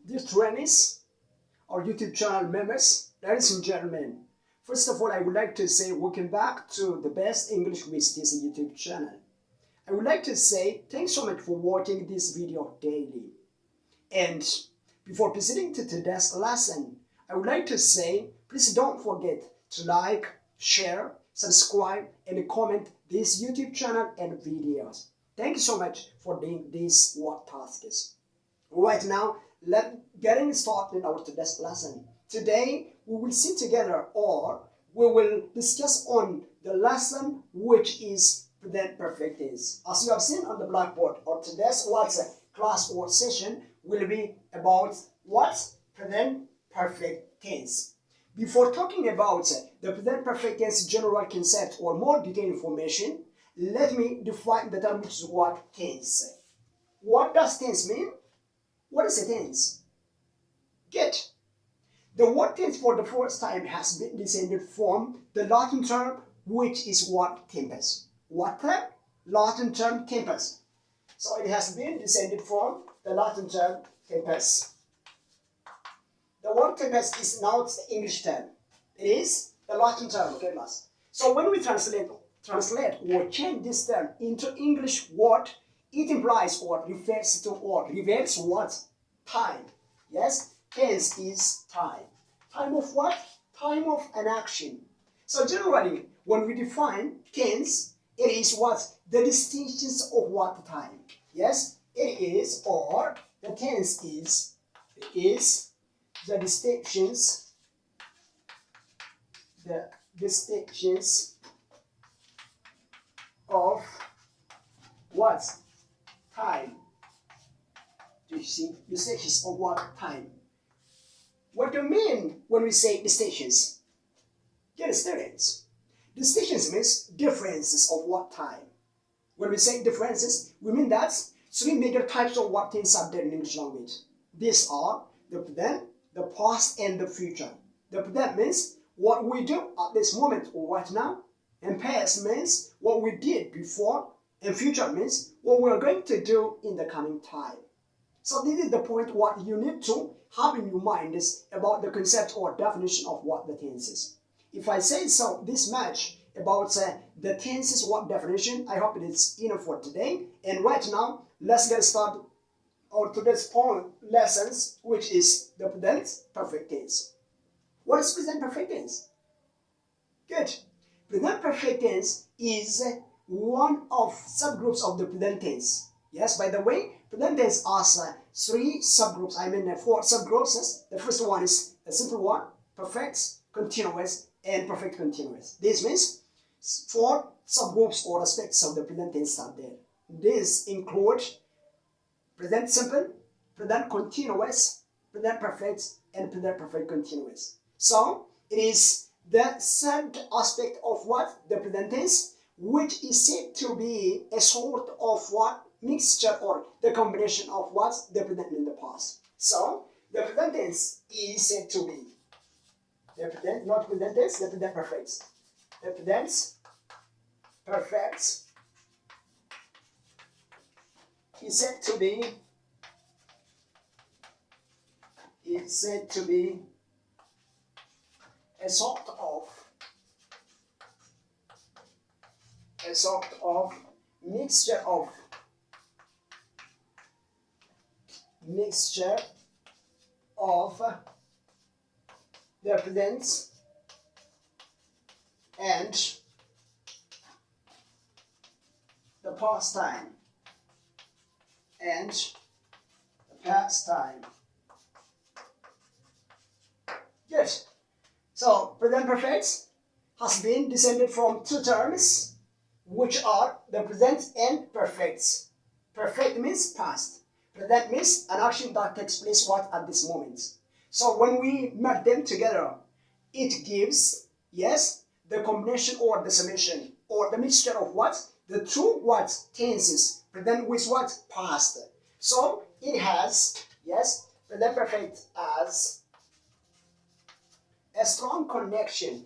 dear trainees or YouTube channel members, ladies and gentlemen. First of all, I would like to say welcome back to the Best English with TC YouTube channel. I would like to say thanks so much for watching this video daily. And before proceeding to today's lesson, I would like to say please don't forget to like, share, subscribe, and comment this YouTube channel and videos. Thank you so much for doing these work tasks. Right now, let's get started our today's lesson. Today, we will sit together or we will discuss on the lesson which is present perfect tense. As you have seen on the blackboard, or today's class or session will be about what? Present perfect tense. Before talking about the present perfect tense general concept or more detailed information, let me define the term which is what tense. What does tense mean? What is a tense? Good. The word tense for the first time has been descended from the Latin term which is what? Tempus. What term? Latin term tempus. So it has been descended from the Latin term tempus. The word tempus is now the English term. It is the Latin term, okay, class? So when we translate or change this term into English word, it implies or refers to or reveals what? Time. Yes? Tense is time. Time of what? Time of an action. So generally, when we define tense, it is what? The distinctions of what time. Yes? It is, or the tense is the distinctions of what? Time. You see, distinctions of what? Time. What do you mean when we say distinctions? Dear students, distinctions means differences of what time. When we say differences, we mean that three major types of what things are there in English language. These are the present, the past, and the future. The present means what we do at this moment or right now, and past means what we did before, and future means what we are going to do in the coming time. So this is the point what you need to have in your mind is about the concept or definition of what the tense is. If I say so this much about the tenses what definition, I hope it is enough for today. And right now, let's get started on today's point lessons, which is the present perfect tense. What is present perfect tense? Good. Present perfect tense is one of subgroups of the present tense. Yes, by the way, present tense has three subgroups, four subgroups. The first one is a simple one, perfect, continuous, and perfect continuous. This means four subgroups or aspects of the present tense are there. These include present simple, present continuous, present perfect, and present perfect continuous. So it is the third aspect of what? The present tense, which is said to be a sort of what? Mixture or the combination of what? The present and the past. So the present tense is said to be the present, not present tense, the present perfect. The present perfect is said to be a sort of mixture of the present and the past time Yes. So present perfect has been descended from two terms, which are the present and perfect. Perfect means past. Present means an action that takes place what? At this moment. So when we merge them together, it gives, yes, the combination or the summation or the mixture of what? The two what? Tenses. Present with what? Past. So it has, yes, present perfect as a strong connection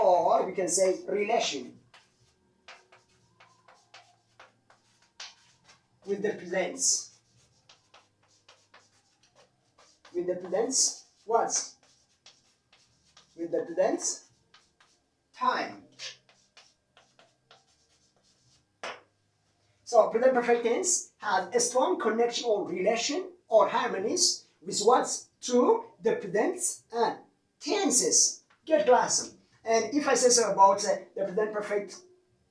or we can say relation with the presents. With the presents what? With the presents time. So present perfect tense has a strong connection or relation or harmonies with what? To the present and tenses. Get class. And if I say so about the present perfect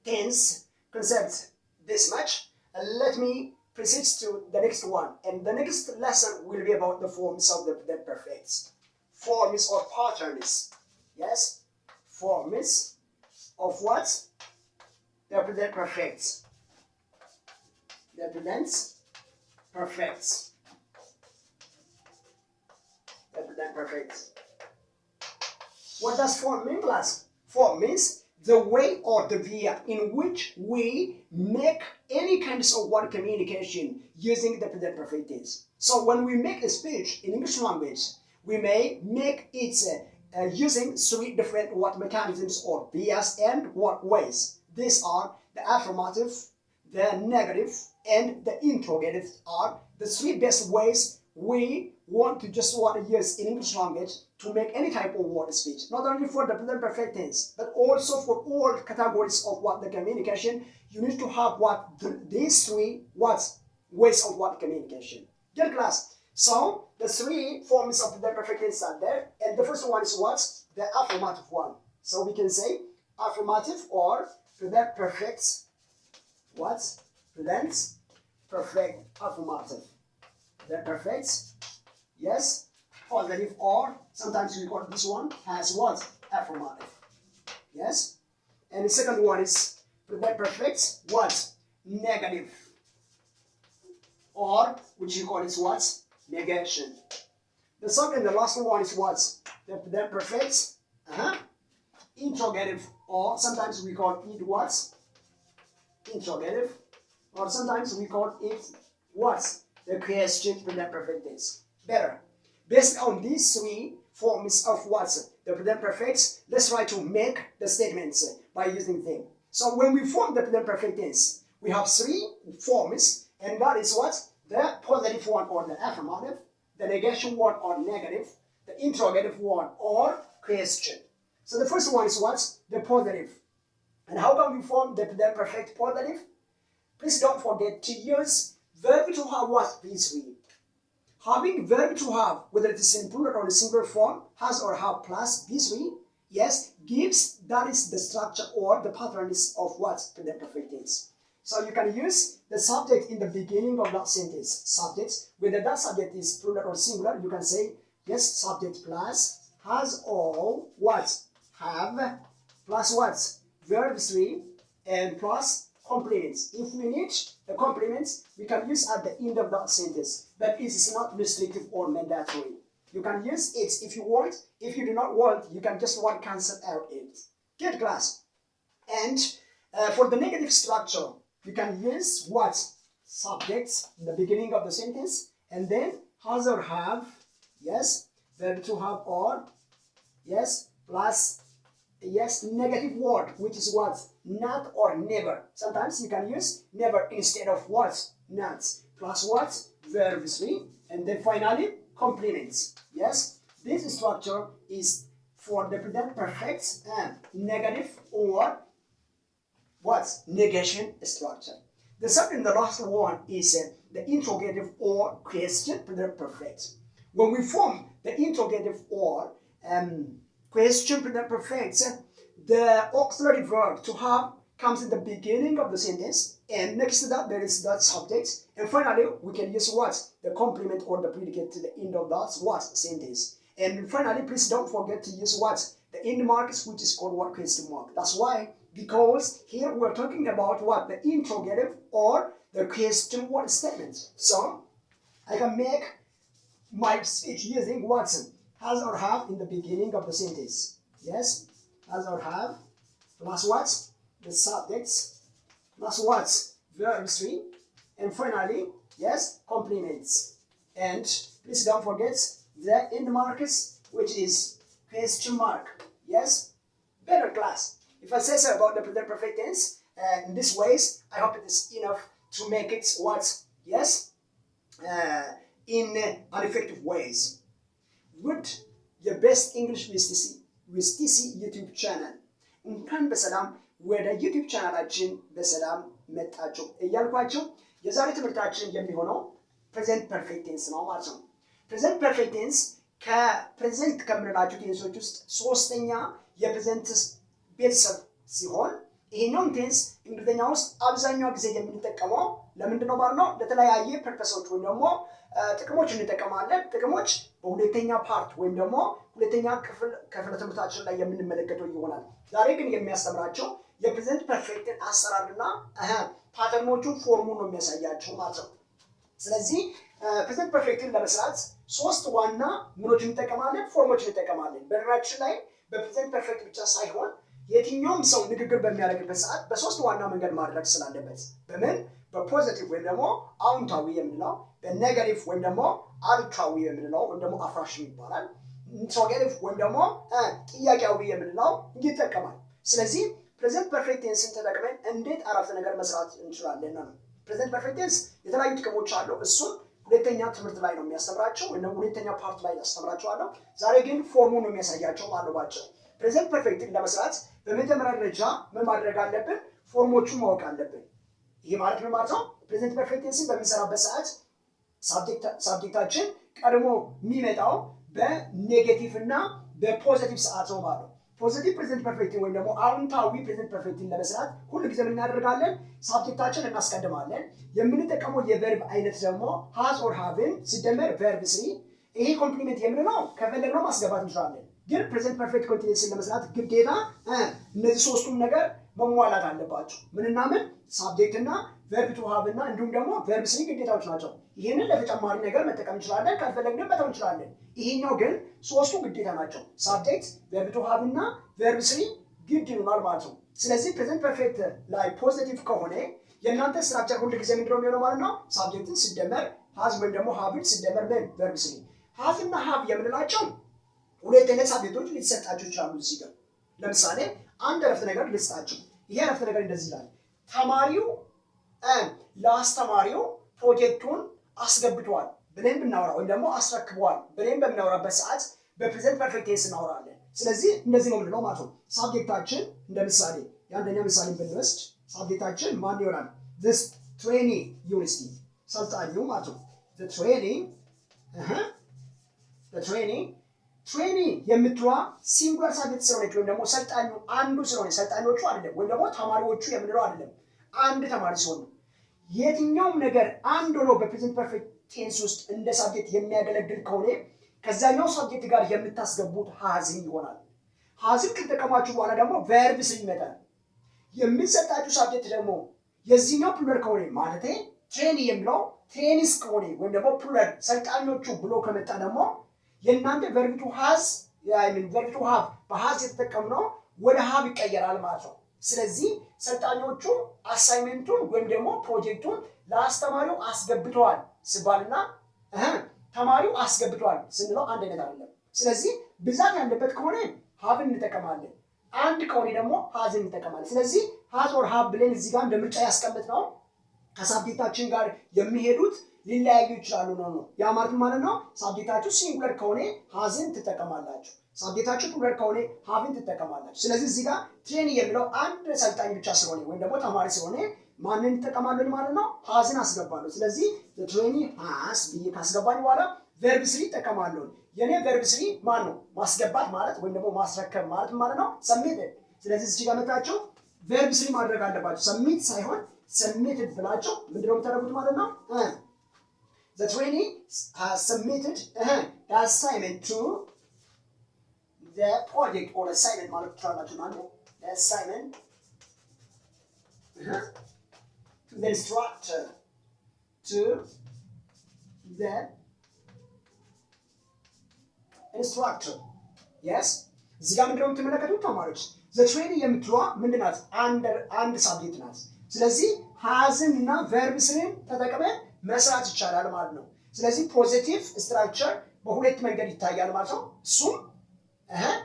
tense concept this much, let me proceed to the next one. And the next lesson will be about the forms of the present perfect. Forms or patterns. Yes? Forms of what? The present perfect. The present perfect. The present perfect. What does form mean, class? Form means the way or the via in which we make any kinds of word communication using the present perfect tense. So when we make a speech in English language, we may make it using three different word mechanisms or vias and what ways. These are the affirmative, the negative, and the interrogative are the three best ways we want to use in English language to make any type of word speech. Not only for the present perfect tense, but also for all categories of what the communication, you need to have these three ways of word communication. Get class? So the three forms of the perfect tense are there, and the first one is what? The affirmative one. So we can say affirmative or present perfect what? Present perfect affirmative. Present perfect, yes, positive, or sometimes we call this one as what? Affirmative. Yes? And the second one is present perfect what? Negative. Or which you call it what? Negation. The second and the last one is what? The present perfect interrogative, or sometimes we call it what? Interrogative, or sometimes we call it what? The question present perfect tense. Better. Based on these three forms of what? The present perfect, let's try to make the statements by using them. So when we form the present perfect tense, we have three forms, and that is what? The positive one or the affirmative, the negation one or negative, the interrogative one or question. So the first one is what? The positive. And how can we form the present perfect positive? Please don't forget to use verb to have what? These three. Having verb to have, whether it is in plural or in singular form, has or have plus these three, yes, gives, that is the structure or the patterns of what? Present perfect tense. So you can use the subject in the beginning of that sentence. Subjects, whether that subject is plural or singular, you can say, yes, subject plus has or what? Have plus what? Verb 3 and plus complements. If we need the complements, we can use at the end of that sentence. But it is not restrictive or mandatory. You can use it if you want. If you do not want, you can just cancel out it. Get class? And for the negative structure, you can use what? Subjects in the beginning of the sentence, and then has or have, yes, verb to have or, yes, plus, yes, negative word, which is what? Not or never. Sometimes you can use never instead of what? Not. Plus what? Verb 3, and then finally, complements. Yes, this structure is for the present perfect and negative or what? Negation structure. The second and the last one is the interrogative or question present perfect. When we form the interrogative or question present perfect, the auxiliary verb to have comes in the beginning of the sentence, and next to that there is that subject, and finally we can use what? The complement or the predicate to the end of that what? Sentence. And finally, please don't forget to use what? The end marks, which is called what? Question mark. That's why, because here we're talking about what? The interrogative or the question word statement. So I can make my speech using what? Has or have in the beginning of the sentence. Yes? Has or have plus what? The subjects plus what? Verb 3. And finally, yes, complements. And please don't forget the end marks, which is question mark. Yes? better class. If I say so about the present perfect tense in these ways, I hope it is enough to make it what? Yes, in uneffective ways. Would your best English with TC YouTube channel እንኳን በሰላም ወደ ዩቲዩብ ቻናላችን በሰላም መጣችሁ እያልኳችሁ የዛሬ ትምህርታችን የሚሆነው ፕሬዘንት ፐርፌክት ቴንስ ነው ማለት ነው። ፕሬዘንት ፐርፌክት ቴንስ ከፕሬዘንት ከምንላቸው ቴንሶች ውስጥ ሶስተኛ የፕሬዘንት ቤተሰብ ሲሆን ይሄኛው ቴንስ እንግሊዝኛ ውስጥ አብዛኛው ጊዜ የምንጠቀመው ለምንድን ነው ማለት ነው? ለተለያየ ፐርፐሶች ወይም ደግሞ ጥቅሞች እንጠቀማለን። ጥቅሞች በሁለተኛ ፓርት ወይም ደግሞ ሁለተኛ ክፍለ ትምህርታችን ላይ የምንመለከተው ይሆናል። ዛሬ ግን የሚያስተምራቸው የፕሬዘንት ፐርፌክትን አሰራርና ፓተርኖቹን ፎርሙን ነው የሚያሳያቸው ማለት ነው። ስለዚህ ፕሬዘንት ፐርፌክትን ለመስራት ሶስት ዋና ምኖችን እንጠቀማለን፣ ፎርሞችን እንጠቀማለን። በነገራችን ላይ በፕሬዘንት ፐርፌክት ብቻ ሳይሆን የትኛውም ሰው ንግግር በሚያደርግበት ሰዓት በሶስት ዋና መንገድ ማድረግ ስላለበት በምን በፖዚቲቭ ወይም ደግሞ አዎንታዊ የምንለው፣ በኔጋቲቭ ወይም ደግሞ አሉታዊ የምንለው ወይም ደግሞ አፍራሽ ይባላል፣ ኢንትሮጌቲቭ ወይም ደግሞ ጥያቄያዊ የምንለው ይጠቀማል። ስለዚህ ፕሬዘንት ፐርፌክት ቴንስን ተጠቅመን እንዴት አረፍተ ነገር መስራት እንችላለን ነው። ፕሬዘንት ፐርፌክት ቴንስ የተለያዩ ጥቅሞች አሉ። እሱን ሁለተኛ ትምህርት ላይ ነው የሚያስተምራቸው ወይም ደግሞ ሁለተኛ ፓርት ላይ ያስተምራቸዋለሁ። ዛሬ ግን ፎርሙን ነው የሚያሳያቸው ማለባቸው። ፕሬዘንት ፐርፌክትን ለመስራት በመጀመሪያ ደረጃ ምን ማድረግ አለብን? ፎርሞቹን ማወቅ አለብን። ይሄ ማለት ምን ማለት ነው? ፕሬዘንት ፐርፌክት ቴንስን በምንሰራበት ሰዓት ሳብጀክታችን ቀድሞ የሚመጣው በኔጌቲቭ እና በፖዚቲቭ ሰዓት ነው ማለት ነው። ፖዚቲቭ ፕሬዘንት ፐርፌክት ወይም ደግሞ አዎንታዊ ፕሬዘንት ፐርፌክትን ለመስራት ሁሉ ጊዜ ምን እናደርጋለን? ሳብጀክታችን እናስቀድማለን። የምንጠቀመው የቨርብ አይነት ደግሞ ሃዝ ኦር ሃቭን ሲደመር ቨርብ ስሪ። ይሄ ኮምፕሊሜንት የምንለው ከፈለግነው ማስገባት እንችላለን። ግን ፕሬዘንት ፐርፌክት ኮንቲኒዩስን ለመስራት ግዴታ እነዚህ ሶስቱም ነገር መሟላት አለባቸው። ምንና ምን? ሳብጀክት እና ቨርብ ቱ ሃቭ እና እንዲሁም ደግሞ ቨርብ ስሪ ግዴታዎች ናቸው። ይሄንን ለተጨማሪ ነገር መጠቀም እንችላለን፣ ካልፈለግንም መተው እንችላለን። ይሄኛው ግን ሶስቱ ግዴታ ናቸው። ሳብጀክት፣ ቨርብ ቱ ሃቭ እና ቨርብ ስሪ ግድ ይሆናል ማለት ነው። ስለዚህ ፕሬዘንት ፐርፌክት ላይ ፖዚቲቭ ከሆነ የእናንተ ስትራክቸር ሁሉ ጊዜ ምንድነው የሚሆነው ማለት ነው? ሳብጀክትን ሲደመር ሃዝ ወይም ደግሞ ሃቭን ሲደመር ቨርብ ስሪ። ሃዝ እና ሃቭ የምንላቸው ሁለት አይነት ሳብጀክቶች ሊሰጣቸው ይችላሉ። እዚህ ጋር ለምሳሌ አንድ አረፍተ ነገር ልስጣችሁ። ይሄ አረፍተ ነገር እንደዚህ ይላል። ተማሪው ለአስተማሪው ፕሮጀክቱን አስገብቷል ብለን ብናወራ ወይም ደግሞ አስረክቧል ብለን በምናወራበት ሰዓት በፕሬዘንት ፐርፌክት ቴንስ እናወራለን። ስለዚህ እንደዚህ ነው የምንለው ማለት ነው። ሳብጀክታችን እንደ ምሳሌ የአንደኛ ምሳሌ ብንወስድ ሳብጀክታችን ማን ይሆናል? this training university ሰልጣኙ ማለት ነው። the training የምትዋ ሲንጉላር ሳብጀክት ስለሆነች ወይም ደግሞ ሰልጣኙ አንዱ ስለሆነ ሰልጣኞቹ አይደለም ወይም ደግሞ ተማሪዎቹ የምንለው አይደለም፣ አንድ ተማሪ ሲሆን ነው። የትኛውም ነገር አንድ ሆኖ በፕሬዘንት ፐርፌክት ቴንስ ውስጥ እንደ ሳብጀክት የሚያገለግል ከሆነ ከዛኛው ሳብጀክት ጋር የምታስገቡት ሃዝን ይሆናል። ሃዝን ከተጠቀማችሁ በኋላ ደግሞ ቨርብ ስሪ ይመጣል። የምንሰጣችሁ ሳብጀክት ደግሞ የዚህኛው ፕሉራል ከሆነ ማለት ትሬኒ የሚለው ትሬኒስ ከሆነ ወይም ደግሞ ፕሉራል ሰልጣኞቹ ብሎ ከመጣ ደግሞ የእናንተ ቨርብ ቱ ሃዝ ቨርብ ቱ ሃቭ በሃዝ የተጠቀምነው ወደ ሃቭ ይቀየራል ማለት ነው። ስለዚህ ሰልጣኞቹ አሳይመንቱን ወይም ደግሞ ፕሮጀክቱን ለአስተማሪው አስገብተዋል ሲባልና ተማሪው አስገብተዋል ስንለው አንድ አይነት አይደለም። ስለዚህ ብዛት ያለበት ከሆነ ሃቭን እንጠቀማለን፣ አንድ ከሆነ ደግሞ ሃዝን እንጠቀማለን። ስለዚህ ሃዝ ኦር ሃቭ ብለን እዚህ ጋር እንደ ምርጫ ያስቀምጥነው ከሳብጀክታችን ጋር የሚሄዱት ሊለያዩ ይችላሉ ነው። ያ ማለት ነው ሳብጀክታችሁ ሲንጉላር ከሆነ ሃዝን ትጠቀማላችሁ፣ ሳብጀክታችሁ ፕሉራል ከሆነ ሃቭን ትጠቀማላችሁ። ስለዚህ እዚህ ጋር ትሬኒ የሚለው አንድ ሰልጣኝ ብቻ ስለሆነ ወይም ደግሞ ተማሪ ስለሆነ ማንን እንጠቀማለን ማለት ነው? ሃዝን አስገባለሁ። ስለዚህ the training has ብዬ ካስገባኝ በኋላ ቨርብ ስሪ እጠቀማለሁ። የኔ ቨርብ ስሪ ማን ነው? ማስገባት ማለት ወይም ደግሞ ማስረከብ ማለት ነው submitted። ስለዚህ እዚህ ጋር መጣችሁ ቨርብ ስሪ ማድረግ አለባችሁ። submit ሳይሆን submitted ብላችሁ ምንድነው የምታደርጉት ማለት ነው? The training has submitted the assignment to the project or assignment ማለት ትችላላችሁ ማለት ነው። The assignment to the instructor to the instructor. Yes? እዚህ ጋር ምንድነው የምትመለከቱት ተማሪዎች? The training የምትለዋ ምንድን ናት? አንድ ሳብጀክት ናት። ስለዚህ ሃዝን እና ቨርብ ስሪን ተጠቅመን መስራት ይቻላል ማለት ነው። ስለዚህ ፖዚቲቭ ስትራክቸር በሁለት መንገድ ይታያል ማለት ነው። እሱም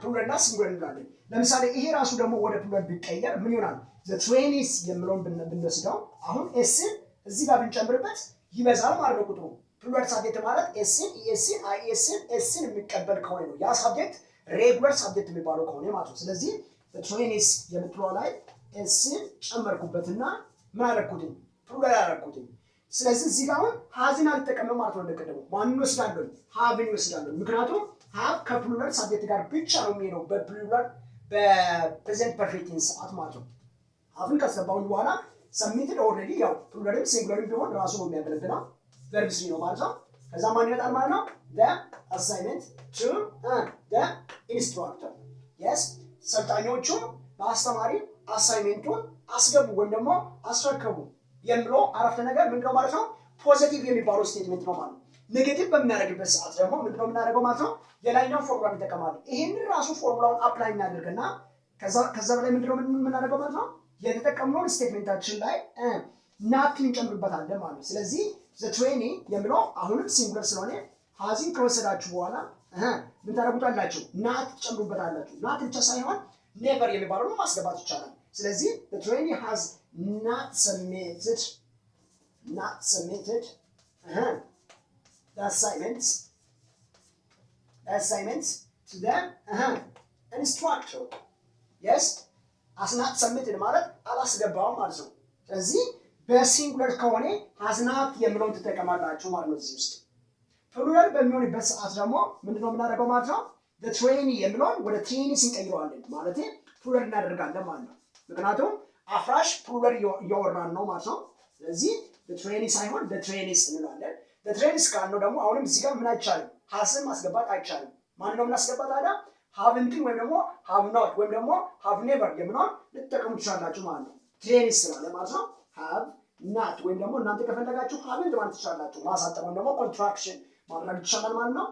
ፕሉራል እና ሲንጉላር እንላለን። ለምሳሌ ይሄ ራሱ ደግሞ ወደ ፕሉራል ቢቀየር ምን ይሆናል? the trainees የሚለውን ብንወስደው አሁን ኤስን እዚህ ጋር ብንጨምርበት ይበዛል ማለት ነው ቁጥሩ። ፕሉራል ሳብጀክት ማለት ኤስን ኢኤስን አይኤስን ኤስን የሚቀበል ከሆነ ነው ያ ሳብጀክት ሬጉላር ሳብጀክት የሚባለው ከሆነ ማለት ነው። ስለዚህ the trainees የምትለው ላይ ኤስን ጨመርኩበትና ምን አደረኩትኝ? ፕሉራል አደረኩትኝ። ስለዚህ እዚህ ጋር አሁን ሃዝን አልጠቀምም ማለት ነው። እንደቀደሙ ማንን ወስዳለሁ? ሃቭን ወስዳለሁ። ምክንያቱም ሃቭ ከፕሉራል ሳብጀክት ጋር ብቻ ነው የሚሄደው በፕሉራል በፕሬዘንት ፐርፌክት ሰዓት ማለት ነው። ሃቭን ካስገባሁኝ በኋላ ሰብሚትድ ኦልሬዲ ያው ፕሉራልም ሲንጉላርም ቢሆን ራሱ ነው የሚያገለግለው ቨርብ ስሪ ነው ማለት ነው። ከዛ ማን ይመጣል ማለት ነው? the assignment to the instructor yes ሰልጣኞቹ ለአስተማሪ አሳይመንቱን አስገቡ ወይም ደግሞ አስረከቡ የሚለው አረፍተ ነገር ምንድነው ማለት ነው? ፖዚቲቭ የሚባለው ስቴትመንት ነው ማለት ነው። ኔጌቲቭ በሚያደርግበት ሰዓት ደግሞ ምንድነው የምናደርገው ማለት ነው? የላይኛው ፎርሙላ እንጠቀማለን። ይሄንን ራሱ ፎርሙላውን አፕላይ እናደርግና ከዛ በላይ ምንድነው የምናደርገው ማለት ነው? የተጠቀምነውን ስቴትመንታችን ላይ ናትን እንጨምርበታለን ማለት ነው። ስለዚህ the trainee የሚለው አሁንም ሲንጉላር ስለሆነ ሃዚን ከወሰዳችሁ በኋላ ምን ታደርጉታላችሁ? ናት ትጨምሩበታላችሁ። ናት ብቻ ሳይሆን ኔቨር የሚባለው ማስገባት ይቻላል። ስለዚህ the trainee has not submitted the assignments to the instructor yes has not submitted ማለት አላስገባውም ማለት ነው። ስለዚህ በሲንጉላር ከሆነ has not የሚለውን ትጠቀማላችሁ ማለት ነው እዚህ ውስጥ። ፕሉራል በሚሆንበት ሰዓት ደግሞ ምንድነው የምናደርገው ማለት ነው? the trainee የሚለውን ወደ trainees እንቀይረዋለን ማለት ፕሉራል እናደርጋለን ማለት ነው። ምክንያቱም አፍራሽ ፕሉራል እያወራን ነው ማለት ነው። ስለዚህ the trainee ሳይሆን the trainees እንላለን። the trainees ካልነው ደግሞ አሁንም እዚህ ጋር ምን አይቻልም? hasን ማስገባት አይቻልም። ማን ነው የምናስገባት ታዲያ? haven't ወይም ደግሞ have not ወይም ደግሞ have never የሚለውን ልትጠቀሙ ትችላላችሁ ማለት ነው። trainees ስላለ ማለት ነው። have not ወይም ደግሞ እናንተ ከፈለጋችሁ haven't ማለት ትችላላችሁ። ማሳጠር ወይም ደግሞ ኮንትራክሽን ማድረግ ይቻላል ማለት ነው።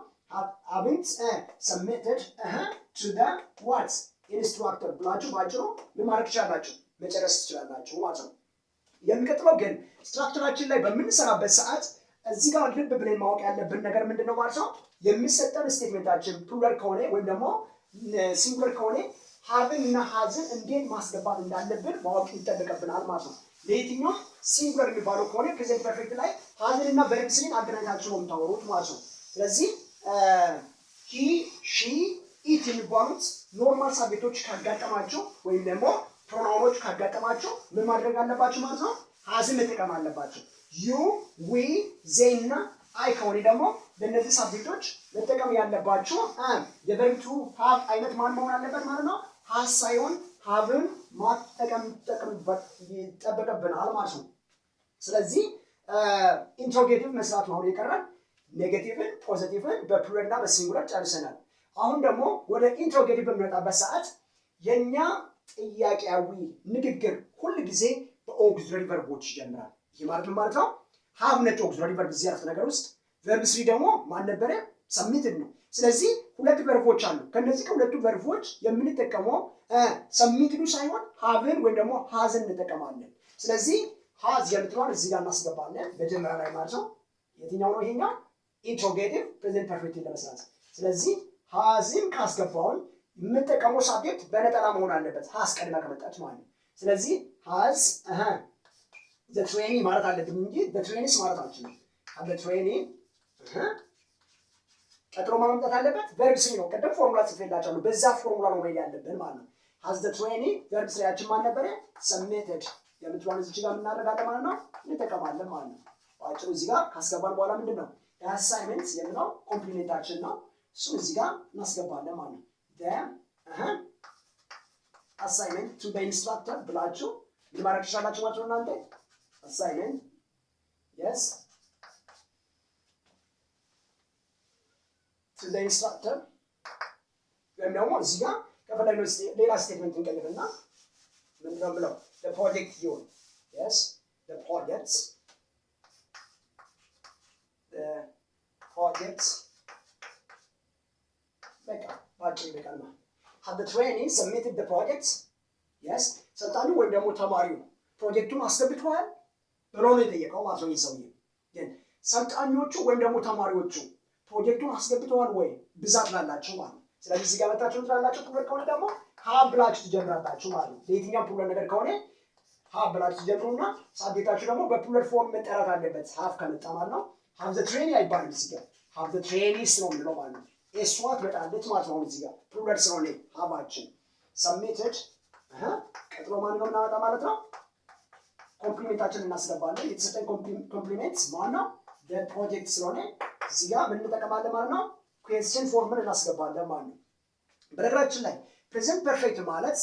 haven't submitted to the what instructor ብላችሁ ባጭሩ ምን ማድረግ ትችላላችሁ? መጨረስ ትችላላችሁ ማለት ነው። የሚቀጥለው ግን ስትራክቸራችን ላይ በምንሰራበት ሰዓት እዚህ ጋር ልብ ብለን ማወቅ ያለብን ነገር ምንድነው ማለት ነው? የሚሰጠን ስቴትመንታችን ፕሉራል ከሆነ ወይም ደግሞ ሲንጉላር ከሆነ ሃቭን እና ሃዝን እንዴት ማስገባት እንዳለብን ማወቅ ይጠበቅብናል ማለት ነው። ለየትኛው ሲንጉላር የሚባለው ከሆነ ፕሬዘንት ፐርፌክት ላይ ሃዝን እና ቨርብ ስሪን አገናኝታችሁ ነው የምታወሩት ማለት ነው። ስለዚህ ሂ ሺ ኢት የሚባሉት ኖርማል ሳብጀክቶች ካጋጠማችሁ ወይም ደግሞ ፕሮናውኖች ካጋጠማችሁ ምን ማድረግ አለባችሁ ማለት ነው? ሃዝን መጠቀም አለባችሁ። ዩ ዊ ዜይ እና አይ ከሆነ ደግሞ ለእነዚህ ሳብጀክቶች መጠቀም ያለባችሁ የቨርብ ቱ ሃቭ አይነት ማን መሆን አለበት ማለት ነው? ሃዝ ሳይሆን ሃቭን ማጠቀም ይጠበቅብናል ማለት ነው። ስለዚህ ኢንትሮጌቲቭ መስራት ነው የቀረን። ኔጌቲቭን ፖዚቲቭን በፕሉራል እና በሲንጉላር ጨርሰናል። አሁን ደግሞ ወደ ኢንትሮጌቲቭ በሚመጣበት ሰዓት የኛ ጥያቄያዊ ንግግር ሁል ጊዜ በኦግዚላሪ ቨርቦች ይጀምራል። ይህ ማለት ምን ማለት ነው? ሃቭ ነች ኦግዚላሪ ቨርብ እዚህ አረፍተ ነገር ውስጥ። ቨርብ ስሪ ደግሞ ማን ነበረ? ሰብሚትድ ነው። ስለዚህ ሁለት ቨርቦች አሉ። ከነዚህ ከሁለቱ ቨርቦች የምንጠቀመው ሰብሚትዱ ሳይሆን ሃቭን ወይም ደግሞ ሃዝን እንጠቀማለን። ስለዚህ ሃዝ የምትለዋን እዚህ ጋር እናስገባለን መጀመሪያ ላይ ማለት ነው። የትኛው ነው ይሄኛው? ኢንትሮጌቲቭ ፕሬዘንት ፐርፌክት ለመስራት። ስለዚህ ሃዝን ካስገባውን የምንጠቀመው ሳብጀክት በነጠላ መሆን አለበት፣ ሃዝ ቀድማ ከመጣች ማለት ነው። ስለዚህ ሃዝ the trainee ማለት አለብኝ እንጂ the trainees ማለት አልችልም። the trainee ቀጥሎ ማምጣት አለበት ቨርብ ስሪ ነው። ቀደም ፎርሙላ ጽፌላችኋለሁ። በዛ ፎርሙላ ነው መሄድ ያለብን ማለት ነው። has the trainee ቨርብ ስሪያችን ማን ነበረ? submitted የምትለውን እዚህ ጋር እናደርጋለን ማለት ነው፣ እንጠቀማለን ማለት ነው። አጭሩ እዚህ ጋር ካስገባን በኋላ ምንድነው assignments የሚለው ኮምፕሊሜንታችን ነው። እሱን እዚህ ጋር እናስገባለን ማለት ነው። the assignment to the instructor ብላችሁ ምን ማድረግ ትችላላችሁ ማለት ነው እናንተ assignment yes to the instructor ወይም ደግሞ እዚህ ጋር ከፈለግነው ሌላ ስቴትመንት እንቀይርና ምንድነው ብለው the project ይሁን yes the projects በቃ ባጭሩ ይበቃል ማለት have the trainee submitted the projects yes ሰልጣኙ ወይም ደግሞ ተማሪው ፕሮጀክቱን አስገብቷል ብሎ ነው የጠየቀው ማለት ነው። ይሰውዬ ግን ሰልጣኞቹ ወይም ደግሞ ተማሪዎቹ ፕሮጀክቱን አስገብተዋል ወይ ብዛት ላላቸው ማለት ነው። ስለዚህ እዚህ ጋር መጣችሁ ትላላችሁ ፕሮጀክት ከሆነ ደግሞ have ብላችሁ ትጀምራላችሁ ማለት ነው። ለየትኛው ፕሉራል ነገር ከሆነ have ብላችሁ ትጀምሩና ሳብጀክታችሁ ደግሞ በፕሉራል ፎርም መጠራት አለበት። have ከመጣ ማለት ነው። have the train አይባልም እዚህ ጋር have the trainees ነው የሚለው ማለት ነው። እሷ ትመጣለች ማለት ነው። እዚህ ጋር ፕሉራል ስለሆነ haveአችን submitted ቀጥሎ ማን ነው እናመጣ ማለት ነው። ኮምፕሊሜንታችን እናስገባለን። የተሰጠን ኮምፕሊሜንት ማን ነው? ፕሮጀክት ስለሆነ እዚህ ጋር ምን እንጠቀማለን ማለት ነው? ኩዌስችን ፎርምን እናስገባለን ማለት ነው። በነገራችን ላይ ፕሬዘንት ፐርፌክት ማለት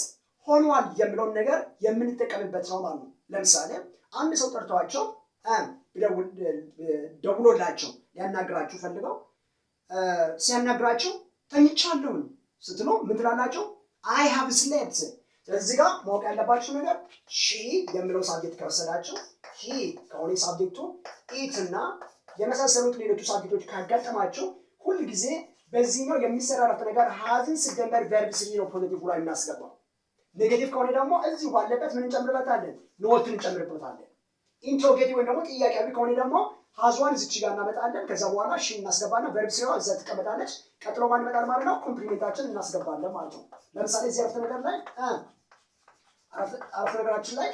ሆኗል የሚለውን ነገር የምንጠቀምበት ነው ማለት ነው። ለምሳሌ አንድ ሰው ጠርቷቸው ደውሎላቸው ሊያናግራችሁ ፈልገው ሲያናግራቸው ተኝቻለሁ ስትሉ ምን ትላላቸው? I have slept። ስለዚህ ጋር ማወቅ ያለባችሁ ነገር ሺ የሚለው ሳብጀክት ከወሰዳችሁ ሂ ከሆነ ሳብጀክቱ ኢት እና የመሳሰሉት ሌሎቹ ሳብጀክቶች ካጋጠማችሁ ሁል ጊዜ በዚህኛው የሚሰራ አረፍተ ነገር ሃዝን ሲደመር ቨርብ ስሪ ነው ፖዚቲቭ ላይ እናስገባው። ኔጌቲቭ ከሆነ ደግሞ እዚሁ ባለበት ምን እንጨምርበታለን? ኖት እንጨምርበታለን። ኢንትሮጌቲቭ ወይም ደግሞ ጥያቄያዊ ከሆነ ደግሞ ሃዝዋን እዚች ጋር እናመጣለን። ከዛ በኋላ ሺ እናስገባና ቨርብ ስሪዋ እዛ ትቀመጣለች። ቀጥሎ ማን ይመጣል ማለት ነው? ኮምፕሊሜንታችን እናስገባለን ማለት ነው። ለምሳሌ እዚህ አረፍተ ነገር ላይ አረፍተ ነገራችን ላይ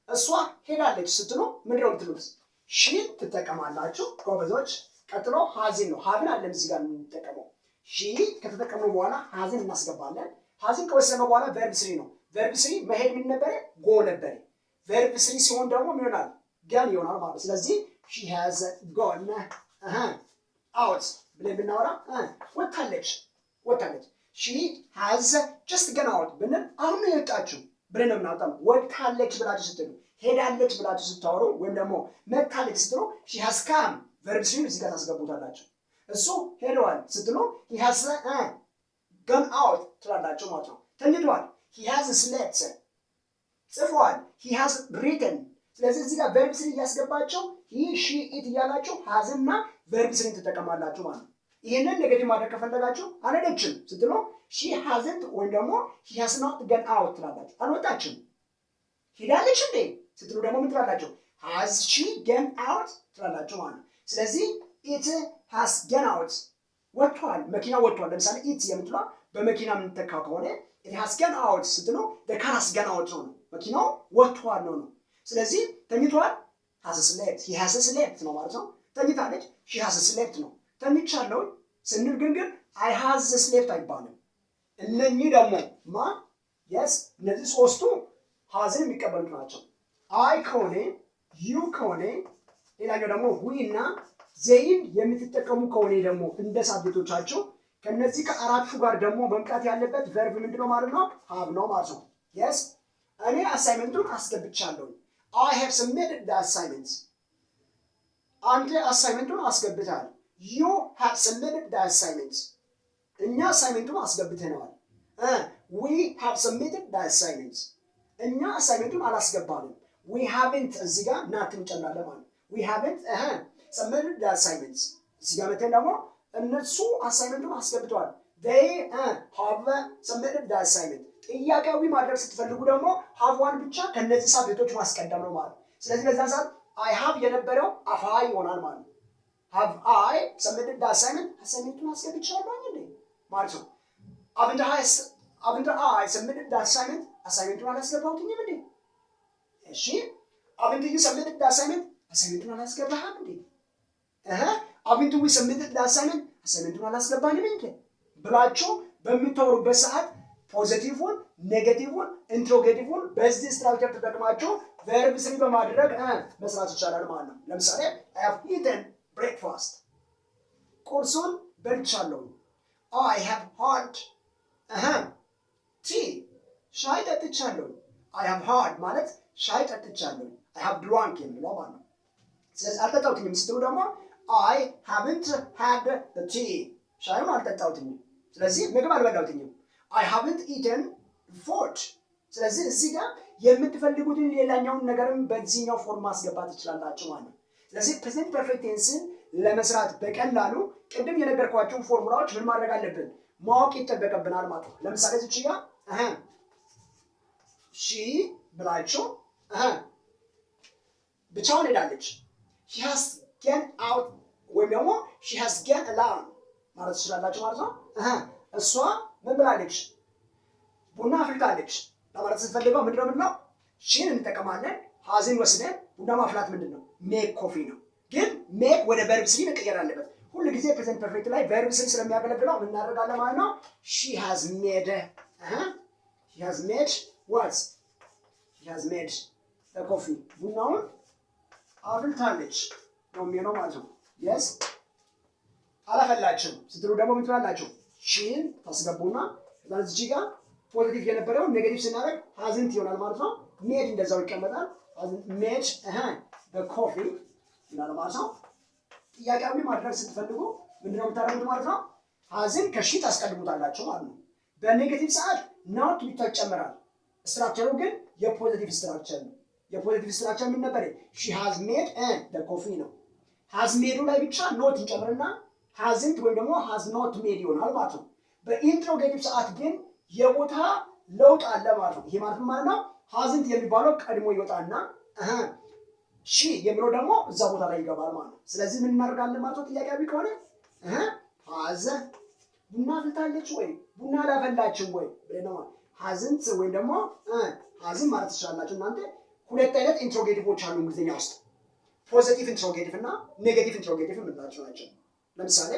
እሷ ሄዳለች ስትሉ ምንድን ነው የምትሉት? ሺን ትጠቀማላችሁ ጎበዞች። ቀጥሎ ሃዝን ነው። ሃዝን አለን እዚህ ጋር የምንጠቀመው። ሺ ከተጠቀምነው በኋላ ሃዝን እናስገባለን። ሃዝን ከወሰነው በኋላ ቨርብ ስሪ ነው። ቨርብ ስሪ መሄድ ምን ነበረ? ጎ ነበረ። ቨርብ ስሪ ሲሆን ደግሞ ምን ይሆናል? ገን ይሆናል ማለት። ስለዚህ ሺ ሃዝ ጎን አውት ብለን ብናወራ ወጣለች። ሺ ሃዝ ጀስት ገን አውት ብንል አሁን ነው የወጣችው ብለን ነው የምናወጣው። ወጣለች ብላችሁ ስትሉ፣ ሄዳለች ብላችሁ ስታወሩ ወይም ደግሞ መጣለች ስትሉ ሺ ሃዝ ካም ቨርብ ስሪ እዚህ ጋር ታስገቡታላችሁ። እሱ ሄደዋል ስትሉ ሂ ሃዝ ገን አውት ትላላችሁ ማለት ነው። ተኝቷል ሂ ሃዝ ስሌፕት፣ ጽፏል ሂ ሃዝ ሪትን። ስለዚህ እዚህ ጋር ቨርብ ስሪ እያስገባችሁ ሂ ሺ ኢት እያላችሁ ሃዝና ቨርብ ስሪ ትጠቀማላችሁ ማለት ነው። ይህንን ኔጌቲቭ ማድረግ ከፈለጋችሁ አልሄደችም ስትሉ ሺ ሃዝንት ወይም ደግሞ ሂ ሃዝ ኖት ገን አውት ትላላችሁ። አልወጣችም። ሄዳለች እንዴ ስትሉ ደግሞ ምን ትላላችሁ? ሃዝ ሺ ገን አውት ትላላችሁ ማለት ነው። ስለዚህ ኢት ሃዝ ገን አውት ወጥቷል፣ መኪና ወጥቷል። ለምሳሌ ኢት የምትሏ በመኪና የምንተካ ከሆነ ኢት ሃዝ ገን አውት ስትሉ ካር ሃዝ ገን አውት ነው፣ መኪናው ወጥቷል ነው። ስለዚህ ተኝቷል ሃዝ ስሌፕት፣ ሂ ሃዝ ስሌፕት ነው ማለት ነው። ተኝታለች ሺ ሃዝ ስሌፕት ነው። ተኝቻለሁ ስንል ግን አይ ሃዝ ስሌፕት አይባልም። እነኚህ ደግሞ የስ እነዚህ ሶስቱ ሃዝን የሚቀበሉት ናቸው። አይ ከሆነ ዩ ከሆነ ሌላኛው ደግሞ ዊ እና ዘይን የምትጠቀሙ ከሆነ ደግሞ እንደ ሳብጀክቶቻቸው ከነዚህ ከአራቱ ጋር ደግሞ መምጣት ያለበት ቨርብ ምንድነው ማለት ነው? ሃቭ ነው ማለት ነው። የስ እኔ አሳይመንቱን አስገብቻለሁ። I have submitted the assignment። አንተ አሳይመንቱን አስገብተሃል። You have submitted the assignment። እኛ አሳይመንቱን አስገብተነዋል። We have submitted the assignment። እኛ አሳይመንቱን አላስገባንም። We haven't እዚህ ጋር ናትን እንጨምራለን ማለት ነው። We haven't submitted the assignment። እዚህ ጋር መተን ደግሞ እነሱ አሳይመንቱን አስገብተዋል። They have submitted the assignment። ጥያቄያዊ ማድረግ ስትፈልጉ ደግሞ have one ብቻ ከነዚህ ሳብጀክቶች ማስቀደም ነው ማለት ነው። ስለዚህ በዛን ሰዓት I have የነበረው አፋይ ይሆናል ማለት ነው። Have I submitted the assignment? አሳይመንቱን አስገብቻለሁ እንዴ ማለት ነው። Haven't I submitted the assignment? አሳይመንቱን አላስገባሁትም እንዴ? እሺ haven't you submitted the assignment? አሳይመንቱን አላስገባህም እንዴ? haven't we submitted the assignment? አሳይመንቱን አላስገባንም እንዴ ብላችሁ በምታወሩበት ሰዓት ፖዚቲቭን፣ ኔጌቲቭን፣ ኢንትሮጌቲቭን በዚህ ስትራክቸር ተጠቅማችሁ ቨርብ ስሪ በማድረግ መስራት ይቻላል ማለት ነው። ለምሳሌ I have eaten breakfast። ቁርሱን በልቻለሁ። I have had tea። ሻይ ጠጥቻለሁ። I have had ማለት ሻይ ጠጥቻለሁ። I have drunk የሚለው ማለት ነው። ስለዚህ አልጠጣሁትም ስትሉ ደግሞ I haven't had the tea። ሻዩን አልጠጣሁትም። ስለዚህ ምግብ አልበላሁትም። I haven't eaten food። ስለዚህ እዚህ ጋር የምትፈልጉትን ሌላኛውን ነገርም በዚህኛው ፎርም ማስገባት ትችላላችሁ ማለት ነው። ስለዚህ ፕሬዘንት ፐርፌክት ቴንስን ለመስራት በቀላሉ ቅድም የነገርኳችሁን ፎርሙላዎች ምን ማድረግ አለብን? ማወቅ ይጠበቅብናል ማለት ነው። ለምሳሌ እዚህ ጋር ሺ ብላችሁ ብቻውን ሄዳለች። she has gone out ወይም ደግሞ she has gone alone ማለት ትችላላችሁ ማለት ነው። እሷ ምን ብላለች? ቡና አፍልታለች ለማለት ስትፈልገው ምንድነው የምንለው? ሺን እንጠቀማለን። ሃዝን ወስደን ቡና ማፍላት ምንድነው? ሜክ ኮፊ ነው። ግን ሜክ ወደ ቨርብ ስሪ መቀየር አለበት። ሁሉ ጊዜ ፕሬዘንት ፐርፌክት ላይ ቨርብ ስሪ ስለሚያገለግለው ምን እናደርጋለን ማለት ነው? ሺ ሃዝ ሜድ what? She has made the coffee. ቡናውን አፍልታለች ነው የሚሆነው ማለት ነው። yes አላፈላችም ስትሉ ደግሞ ምን ትላላችሁ? ሺን ታስገቡና እዚህ ጋር ፖዚቲቭ የነበረው ኔጌቲቭ ስናደርግ hasn't ይሆናል ማለት ነው። ሜድ እንደዛው ይቀመጣል። ሜድ the coffee ይላል ማለት ነው። ጥያቄያዊ ማድረግ ስትፈልጉ ምንድነው የምታደርጉት ማለት ነው? hasn't ከሺ ታስቀድሙታላችሁ ማለት ነው። በኔጌቲቭ ሰዓት not ይጨመራል። ስትራክቸሩ ግን የፖዚቲቭ ስትራክቸር ነው። የፖዚቲቭ ስትራክቸር ምን ነበር? she has made the coffee ነው። has made ላይ ብቻ ኖት እንጨምርና hasn't ወይም ደግሞ has not made ይሆናል ማለት ነው። በኢንትሮጌቲቭ ሰዓት ግን የቦታ ለውጥ አለ ማለት ነው። ይሄ ማለት ነው hasn't የሚባለው ቀድሞ ይወጣና ሺ የሚለው ደግሞ እዛ ቦታ ላይ ይገባል ማለት ነው። ስለዚህ ምን እናደርጋለን ማለት ነው? ጥያቄያዊ ከሆነ has ቡና አፍልታለች ወይ ቡና አላፈላችም ወይ ብለህ ነው hasn't ወይም ደግሞ hasn't ማለት ትችላላችሁ እናንተ። ሁለት አይነት ኢንትሮጌቲቮች አሉ እንግሊዝኛ ውስጥ ፖዚቲቭ ኢንትሮጌቲቭ እና ኔጌቲቭ ኢንትሮጌቲቭ የምንላቸው ናቸው። ለምሳሌ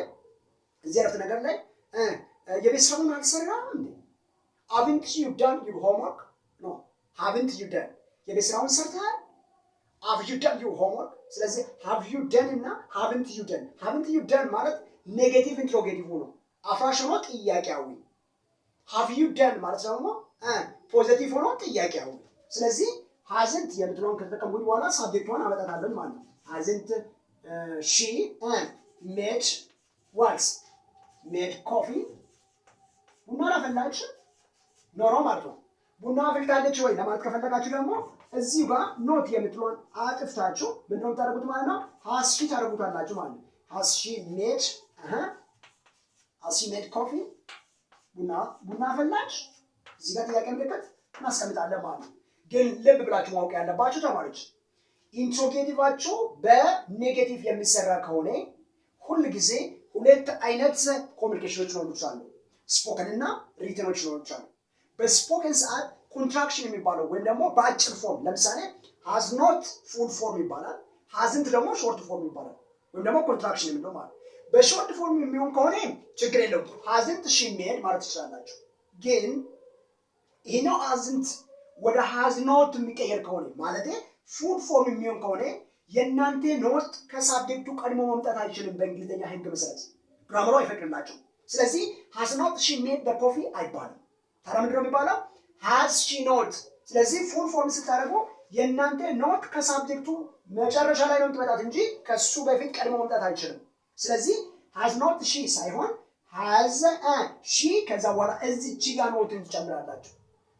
እዚህ አረፍተ ነገር ላይ የቤት ስራውን አልሰራም እንዴ? haven't you done your homework? no haven't you done የቤት ስራውን ሰርተሃል? have you done your homework? ስለዚህ have you done እና haven't you done ማለት ኔጌቲቭ ኢንትሮጌቲቭ ነው። አፍራሽ ሆኖ ጥያቄያዊ። have you done ማለት ደግሞ ፖዚቲቭ ሆኖ ጥያቄያዊ። ስለዚህ hasn't የምትለውን ከተጠቀምኩኝ በኋላ ሳብጀክቷን አመጣታለን ማለት ነው። hasn't she made what? made coffee? ቡና አላፈላች ኖሮ ማለት ነው። ቡና አፍልታለች ወይ ለማለት ከፈለጋችሁ ደግሞ እዚህ ጋር ኖት የምትለውን አጥፍታችሁ ምንድነው የምታደርጉት ማለት ነው? has she ታደርጉታላችሁ ማለት ነው። has she made coffee? ቡና አፈላች። እዚህ ጋር ጥያቄ ምልክት እናስቀምጣለን ማለት ነው። ግን ልብ ብላችሁ ማወቅ ያለባችሁ ተማሪዎች ኢንትሮጌቲቫችሁ በኔጌቲቭ የሚሰራ ከሆነ ሁል ጊዜ ሁለት አይነት ኮሚኒኬሽኖች ሊኖሩ ይችላሉ። ስፖከን እና ሪትኖች ሊኖሩ ይችላሉ። በስፖከን ሰዓት ኮንትራክሽን የሚባለው ወይም ደግሞ በአጭር ፎርም ለምሳሌ has not full ፎርም ይባላል። hasn't ደግሞ ሾርት ፎርም ይባላል ወይም ደግሞ ኮንትራክሽን የሚለው ማለት በሾርት ፎርም የሚሆን ከሆነ ችግር የለውም። hasn't she made ማለት ትችላላችሁ። ግን ይሄ ነው hasn't ወደ has not የሚቀየር ከሆነ ማለት ፉል ፎርም የሚሆን ከሆነ የእናንተ ኖት ከሳብጀክቱ ቀድሞ መምጣት አይችልም። በእንግሊዝኛ ህግ መሰረት ግራመሩ አይፈቅድላችሁም። ስለዚህ has not she made the coffee አይባልም። ታዲያ ምንድነው የሚባለው? has she not። ስለዚህ ፉል ፎርም ስታደርጉ የእናንተ ኖት ከሳብጀክቱ መጨረሻ ላይ ነው የምትመጣት እንጂ ከሱ በፊት ቀድሞ መምጣት አይችልም። ስለዚህ has not she ሳይሆን has she ከዛ በኋላ እዚች ጋር ኖትን ትጨምራላችሁ።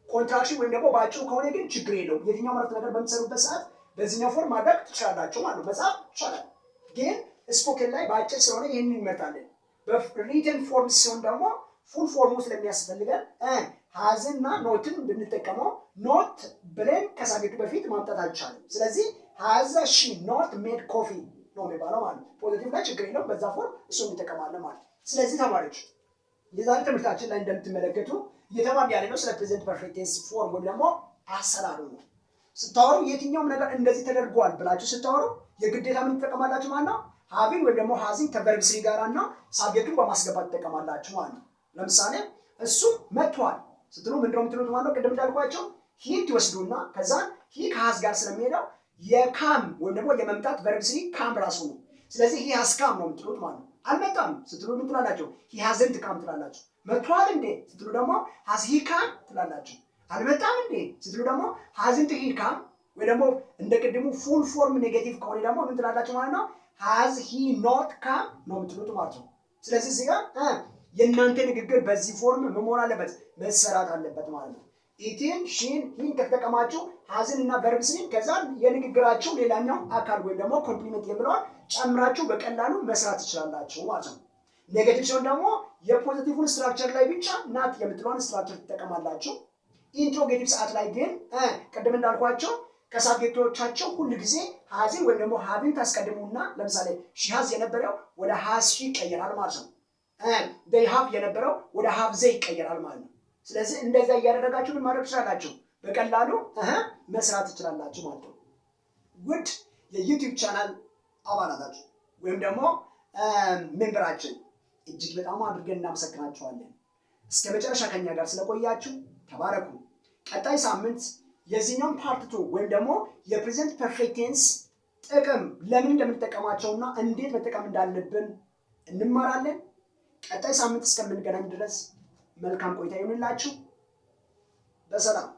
ኮንትራክሽን ወይም ደግሞ ባጭሩ ከሆነ ግን ችግር የለውም። የትኛው ማለት ነገር በምትሰሩበት ሰዓት በዚህኛው ፎርም ማድረግ ትችላላችሁ ማለት ነው። መጻፍ ይቻላል። ግን ስፖከን ላይ ባጭር ስለሆነ ይሄንን እንመርጣለን። በሪትን ፎርም ሲሆን ደግሞ ፉል ፎርሙ ስለሚያስፈልገን has እና ኖትን ብንጠቀመው ኖት ብለን ከሳብጀክቱ በፊት ማምጣት አይቻልም። ስለዚህ has she not made coffee ነው የሚባለው ማለት ነው። ፖዚቲቭ ላይ ችግር የለውም። በዛ ፎርም እሱ እንጠቀማለን ማለት ነው። ስለዚህ ተማሪዎች የዛሬ ትምህርታችን ላይ እንደምትመለከቱ እየተማርን ያለ ነው ስለ ፕሬዘንት ፐርፌክት ቴንስ ፎርም ወይም ደግሞ አሰራሩ ነው። ስታወሩ የትኛውም ነገር እንደዚህ ተደርጓል ብላችሁ ስታወሩ የግዴታ ምን ትጠቀማላችሁ ማለት ነው? ሃቪንግ ወይም ደግሞ ሃዚንግ ከቨርብ ስሪ ጋር እና ሳብጀክቱን በማስገባት ትጠቀማላችሁ ማለት ነው። ለምሳሌ እሱ መጥቷል ስትሉ ምንድነው የምትሉት ማለት ነው? ቅድም እንዳልኳቸው ሂ ትወስዱና ከዛ ሂ ከሃዝ ጋር ስለሚሄደው የካም ወይም ደግሞ የመምጣት ቨርብ ስሪ ካም ራሱ ነው። ስለዚህ ሂ ሃዝ ካም ነው የምትሉት ማለት ነው። አልመጣም ስትሉ ምን ትላላችሁ? ሂ ሃዝንት ካም ትላላችሁ። መጥቷል እንዴ ስትሉ ደግሞ ሃዝ ሂ ካም ትላላችሁ። አልመጣም እንዴ ስትሉ ደግሞ ሃዝንት ሂ ካም ወይ ደግሞ እንደ ቅድሙ ፉል ፎርም ኔጌቲቭ ከሆነ ደግሞ ምን ትላላችሁ ማለት ነው? ሃዝ ሂ ኖት ካም ነው የምትሉት ማለት ነው። ስለዚህ እዚህ ጋር የእናንተ ንግግር በዚህ ፎርም ምን መሆን አለበት? መሰራት አለበት ማለት ነው። ኢቲን ሺን ሂን ከተጠቀማችሁ ሃዝን እና ቨርብ ስሪን ከዛ የንግግራችሁ ሌላኛው አካል ወይም ደግሞ ኮምፕሊመንት የሚለውን ጨምራችሁ በቀላሉ መስራት ትችላላችሁ ማለት ነው። ኔጌቲቭ ሲሆን ደግሞ የፖዚቲቭን ስትራክቸር ላይ ብቻ ናት የምትለውን ስትራክቸር ትጠቀማላችሁ። ኢንትሮጌቲቭ ሰዓት ላይ ግን ቅድም እንዳልኳቸው ከሳብጀክቶቻቸው ሁሉ ጊዜ ሃዝን ወይም ደግሞ ሃቪን ታስቀድሙና ለምሳሌ ሺ ሃዝ የነበረው ወደ ሃዝ ሺ ይቀየራል ማለት ነው። they have የነበረው ወደ have they ይቀየራል ማለት ነው። ስለዚህ እንደዛ እያደረጋችሁ ምን ማድረግ ትችላላችሁ? በቀላሉ መስራት ትችላላችሁ ማለት ነው። ውድ የዩቲዩብ ቻናል አባላታችሁ ወይም ደግሞ ሜምበራችን እጅግ በጣም አድርገን እናመሰግናችኋለን። እስከ መጨረሻ ከኛ ጋር ስለቆያችሁ ተባረኩ። ቀጣይ ሳምንት የዚህኛውን ፓርት 2 ወይም ደግሞ የፕሬዘንት ፐርፌክት ቴንስ ጥቅም ለምን እንደምንጠቀማቸውና እንዴት መጠቀም እንዳለብን እንማራለን። ቀጣይ ሳምንት እስከምንገናኝ ድረስ መልካም ቆይታ ይሁንላችሁ። በሰላም